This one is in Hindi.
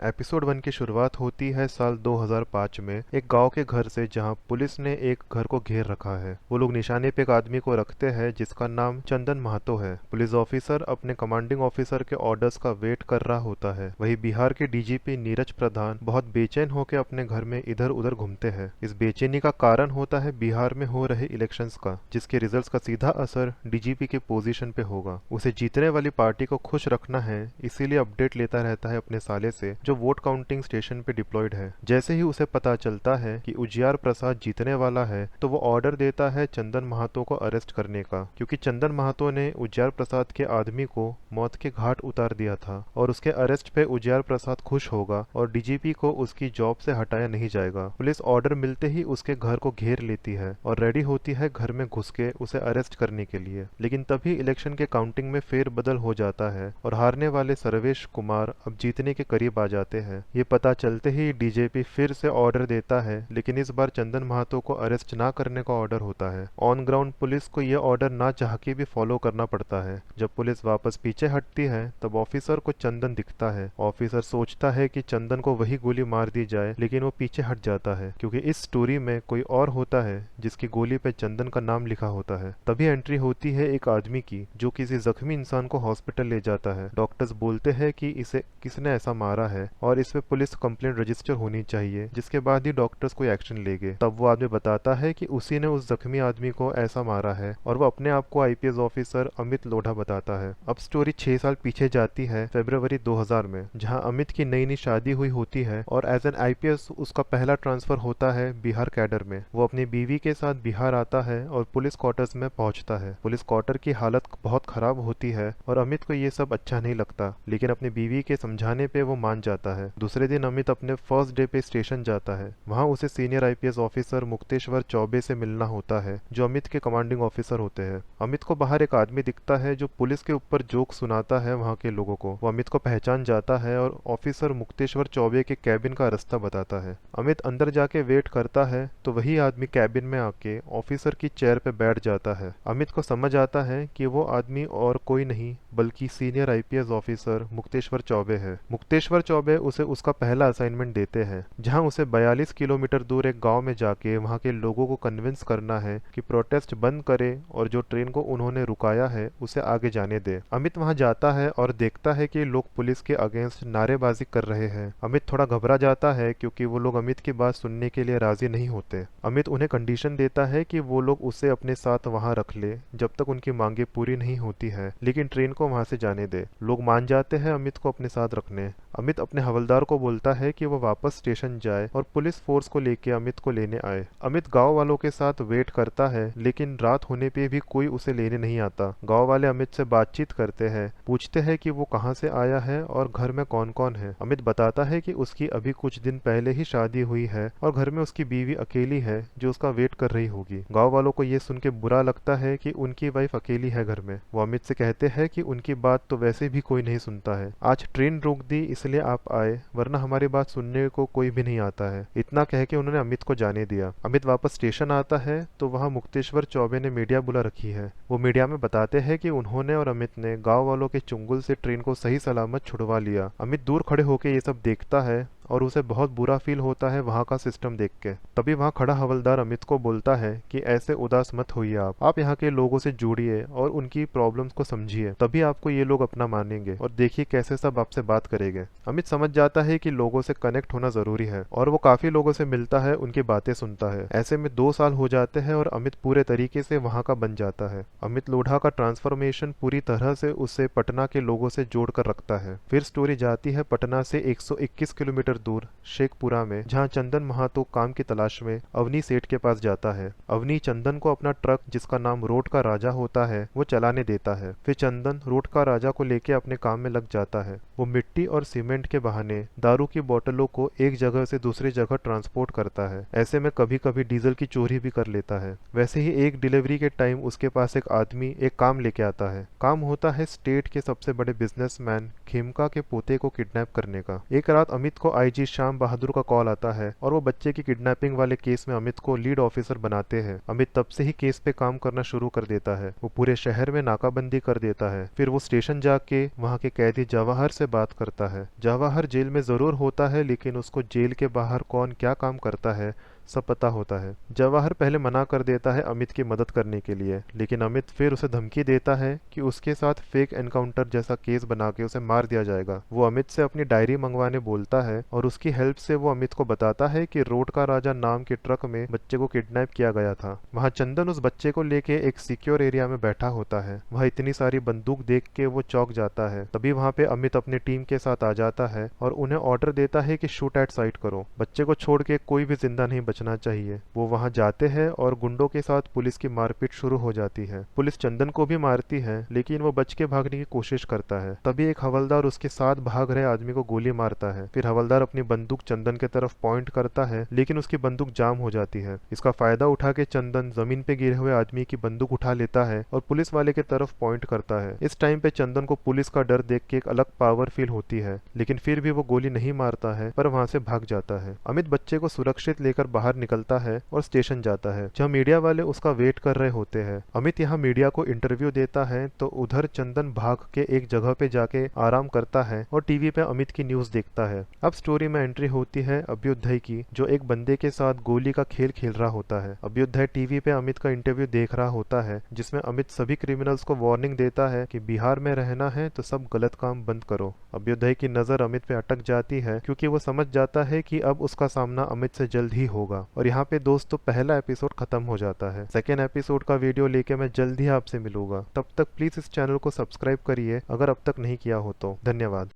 एपिसोड 1 की शुरुआत होती है साल 2005 में एक गांव के घर से, जहां पुलिस ने एक घर को घेर रखा है। वो लोग निशाने पे एक आदमी को रखते हैं जिसका नाम चंदन महतो है। पुलिस ऑफिसर अपने कमांडिंग ऑफिसर के ऑर्डर्स का वेट कर रहा होता है। वही बिहार के डीजीपी नीरज प्रधान बहुत बेचैन होकर अपने घर में इधर उधर घूमते हैं। इस बेचैनी का कारण होता है बिहार में हो रहे इलेक्शंस का, जिसके रिजल्ट्स का सीधा असर डीजीपी के पोजीशन पे होगा। उसे जीतने वाली पार्टी को खुश रखना है, इसीलिए अपडेट लेता रहता है अपने साले से, जो वोट काउंटिंग स्टेशन पे डिप्लॉयड है। जैसे ही उसे पता चलता है कि उजियार प्रसाद जीतने वाला है, तो वो ऑर्डर देता है चंदन महतो को अरेस्ट करने का, क्योंकि चंदन महतो ने उजियार प्रसाद के आदमी को मौत के घाट उतार दिया था और उसके अरेस्ट पे उजियार प्रसाद खुश होगा और डीजीपी को उसकी जॉब से हटाया नहीं जाएगा। पुलिस ऑर्डर मिलते ही उसके घर को घेर लेती है और रेडी होती है घर में घुस के उसे अरेस्ट करने के लिए। लेकिन तभी इलेक्शन के काउंटिंग में फेरबदल हो जाता है और हारने वाले सर्वेश कुमार अब जीतने के करीब आ जाते हैं। ये पता चलते ही डीजीपी फिर से ऑर्डर देता है, लेकिन इस बार चंदन महतो को अरेस्ट ना करने का ऑर्डर होता है। ऑन ग्राउंड पुलिस को यह ऑर्डर ना चाह के भी फॉलो करना पड़ता है। जब पुलिस वापस पीछे हटती है तब ऑफिसर को चंदन दिखता है। ऑफिसर सोचता है कि चंदन को वही गोली मार दी जाए, लेकिन वो पीछे हट जाता है क्योंकि इस स्टोरी में कोई और होता है जिसकी गोली पे चंदन का नाम लिखा होता है। तभी एंट्री होती है एक आदमी की, जो किसी जख्मी इंसान को हॉस्पिटल ले जाता है। डॉक्टर्स बोलते हैं कि इसे किसने ऐसा मारा है और इस पे पुलिस कंप्लेंट रजिस्टर होनी चाहिए, जिसके बाद ही डॉक्टर्स कोई एक्शन लेंगे। तब वो आदमी बताता है कि उसी ने उस जख्मी आदमी को ऐसा मारा है और वो अपने आप को आईपीएस ऑफिसर अमित लोढ़ा बताता है। अब स्टोरी 6 साल पीछे जाती है फरवरी 2000 में, जहां अमित की नई नई शादी हुई होती है और एज एन आईपीएस उसका पहला ट्रांसफर होता है बिहार कैडर में। वो अपनी बीवी के साथ बिहार आता है और पुलिस क्वार्टर्स में पहुंचता है। पुलिस क्वार्टर की हालत बहुत खराब होती है और अमित को ये सब अच्छा नहीं लगता, लेकिन अपनी बीवी के समझाने पे वो मान जाता है। दूसरे दिन अमित अपने फर्स्ट डे पे स्टेशन जाता है। वहाँ उसे senior IPS officer Mukteshwar Choubey से मिलना होता है, जो अमित के कमांडिंग ऑफिसर होते हैं। अमित को बाहर एक आदमी दिखता है जो पुलिस के ऊपर जोक सुनाता है वहाँ के लोगों को। वो अमित को पहचान जाता है और ऑफिसर मुक्तेश्वर चौबे के कैबिन का रास्ता बताता है। अमित अंदर जाके वेट करता है तो वही आदमी कैबिन में आके ऑफिसर की चेयर पे बैठ जाता है। अमित को समझ आता है कि वो आदमी और कोई नहीं बल्कि senior IPS officer Mukteshwar Choubey है। मुक्तेश्वर चौबे उसे उसका पहला असाइनमेंट देते हैं, जहां उसे 42 किलोमीटर दूर एक गांव में जाके वहां के लोगों को कन्विंस करना है कि प्रोटेस्ट बंद करे और जो ट्रेन को उन्होंने रुकाया है उसे आगे जाने दे। अमित वहां जाता है और देखता है कि लोग पुलिस के अगेंस्ट नारेबाजी कर रहे हैं। अमित थोड़ा घबरा जाता है क्योंकि वो लोग अमित की बात सुनने के लिए राजी नहीं होते। अमित उन्हें कंडीशन देता है कि वो लोग उसे अपने साथ वहां रख ले जब तक उनकी मांगे पूरी नहीं होती है, लेकिन ट्रेन को वहां से जाने दे। लोग मान जाते हैं अमित को अपने साथ रखने। अमित अपने हवलदार को बोलता है कि वो वापस स्टेशन जाए और पुलिस फोर्स को लेके अमित को लेने आए। अमित गांव वालों के साथ वेट करता है, लेकिन रात होने पे भी कोई उसे लेने नहीं आता। गांव वाले अमित से बातचीत करते हैं, पूछते हैं कि वो कहाँ से आया है और घर में कौन कौन है। अमित बताता है कि उसकी अभी कुछ दिन पहले ही शादी हुई है और घर में उसकी बीवी अकेली है जो उसका वेट कर रही होगी। गांव वालों को ये सुन के बुरा लगता है कि उनकी वाइफ अकेली है घर में। वो अमित से कहते हैं कि उनकी बात तो वैसे भी कोई नहीं सुनता है। आज ट्रेन रोक दी इसलिए आप आए, वरना हमारी बात सुनने को कोई भी नहीं आता है। इतना कह के उन्होंने अमित को जाने दिया। अमित वापस स्टेशन आता है तो वहाँ मुक्तेश्वर चौबे ने मीडिया बुला रखी है। वो मीडिया में बताते हैं कि उन्होंने और अमित ने गांव वालों के चुंगल से ट्रेन को सही सलामत छुड़वा लिया। अमित दूर खड़े होकर ये सब देखता है और उसे बहुत बुरा फील होता है वहाँ का सिस्टम देख के। तभी वहाँ खड़ा हवलदार अमित को बोलता है कि ऐसे उदास मत होइए, आप यहाँ के लोगों से जुड़िए और उनकी प्रॉब्लम्स को समझिए, तभी आपको ये लोग अपना मानेंगे और देखिए कैसे सब आपसे बात करेंगे। अमित समझ जाता है कि लोगों से कनेक्ट होना जरूरी है और वो काफी लोगों से मिलता है, उनकी बातें सुनता है। ऐसे में 2 साल हो जाते हैं और अमित पूरे तरीके से वहाँ का बन जाता है। अमित लोढ़ा का ट्रांसफॉर्मेशन पूरी तरह से उसे पटना के लोगों से जोड़ कर रखता है। फिर स्टोरी जाती है पटना से 121 किलोमीटर दूर शेखपुरा में, जहां चंदन महतो काम की तलाश में अवनी सेठ के पास जाता है। अवनी चंदन को अपना ट्रक, जिसका नाम रोड का राजा होता है, वो चलाने देता है। फिर चंदन रोड का राजा को लेके अपने काम में लग जाता है। वो मिट्टी और सीमेंट के बहाने दारू की बोतलों को एक जगह से दूसरी जगह ट्रांसपोर्ट करता है। ऐसे में कभी कभी डीजल की चोरी भी कर लेता है। वैसे ही एक डिलीवरी के टाइम उसके पास एक आदमी एक काम लेके आता है। काम होता है स्टेट के सबसे बड़े बिजनेसमैन खेमका के पोते को किडनैप करने का। एक रात अमित को आईजी श्याम बहादुर का कॉल आता है और वो बच्चे की किडनैपिंग वाले केस में अमित को लीड ऑफिसर बनाते हैं। अमित तब से ही केस पे काम करना शुरू कर देता है। वो पूरे शहर में नाकाबंदी कर देता है। फिर वो स्टेशन जाके वहाँ के कैदी जवाहर से बात करता है। जवाहर जेल में जरूर होता है, लेकिन उसको जेल के बाहर कौन क्या काम करता है सब पता होता है। जवाहर पहले मना कर देता है अमित की मदद करने के लिए, लेकिन अमित फिर उसे धमकी देता है कि उसके साथ फेक एनकाउंटर जैसा केस बना के उसे मार दिया जाएगा। वो अमित से अपनी डायरी मंगवाने बोलता है और उसकी हेल्प से वो अमित को बताता है कि रोड का राजा नाम के ट्रक में बच्चे को किडनैप किया गया था। वहाँ चंदन उस बच्चे को लेके एक सिक्योर एरिया में बैठा होता है। वह इतनी सारी बंदूक देख के वो चौंक जाता है। तभी वहाँ पे अमित अपनी टीम के साथ आ जाता है और उन्हें ऑर्डर देता है कि शूट एट साइट करो, बच्चे को छोड़ के कोई भी जिंदा नहीं बचना चाहिए। वो वहां जाते हैं और गुंडों के साथ पुलिस की मारपीट शुरू हो जाती है। पुलिस चंदन को भी मारती है, लेकिन वो बच के भागने की कोशिश करता है। तभी एक हवलदार उसके साथ भाग रहे आदमी को गोली मारता है। फिर हवलदार अपनी बंदूक चंदन के तरफ पॉइंट करता है, लेकिन उसकी बंदूक जाम हो जाती है। इसका फायदा उठा के चंदन जमीन पे गिरे हुए आदमी की बंदूक उठा लेता है और पुलिस वाले के तरफ पॉइंट करता है। इस टाइम पे चंदन को पुलिस का डर देख के एक अलग पावर फील होती है, लेकिन फिर भी वो गोली नहीं मारता है, पर वहां से भाग जाता है। अमित बच्चे को सुरक्षित लेकर बाहर निकलता है और स्टेशन जाता है, जहाँ मीडिया वाले उसका वेट कर रहे होते हैं। अमित यहाँ मीडिया को इंटरव्यू देता है तो उधर चंदन भाग के एक जगह पे जाके आराम करता है और टीवी पे अमित की न्यूज देखता है। अब स्टोरी में एंट्री होती है अभ्युदय की, जो एक बंदे के साथ गोली का खेल खेल रहा होता है। अभ्युदय टीवी पे अमित का इंटरव्यू देख रहा होता है, जिसमें अमित सभी क्रिमिनल्स को वार्निंग देता है कि बिहार में रहना है तो सब गलत काम बंद करो। अभ्युदय की नजर अमित पे अटक जाती है, क्योंकि वो समझ जाता है कि अब उसका सामना अमित से जल्द ही होगा। और यहाँ पे दोस्तों पहला एपिसोड खत्म हो जाता है। सेकेंड एपिसोड का वीडियो लेके मैं जल्द ही आपसे मिलूंगा। तब तक प्लीज इस चैनल को सब्सक्राइब करिए अगर अब तक नहीं किया हो तो। धन्यवाद।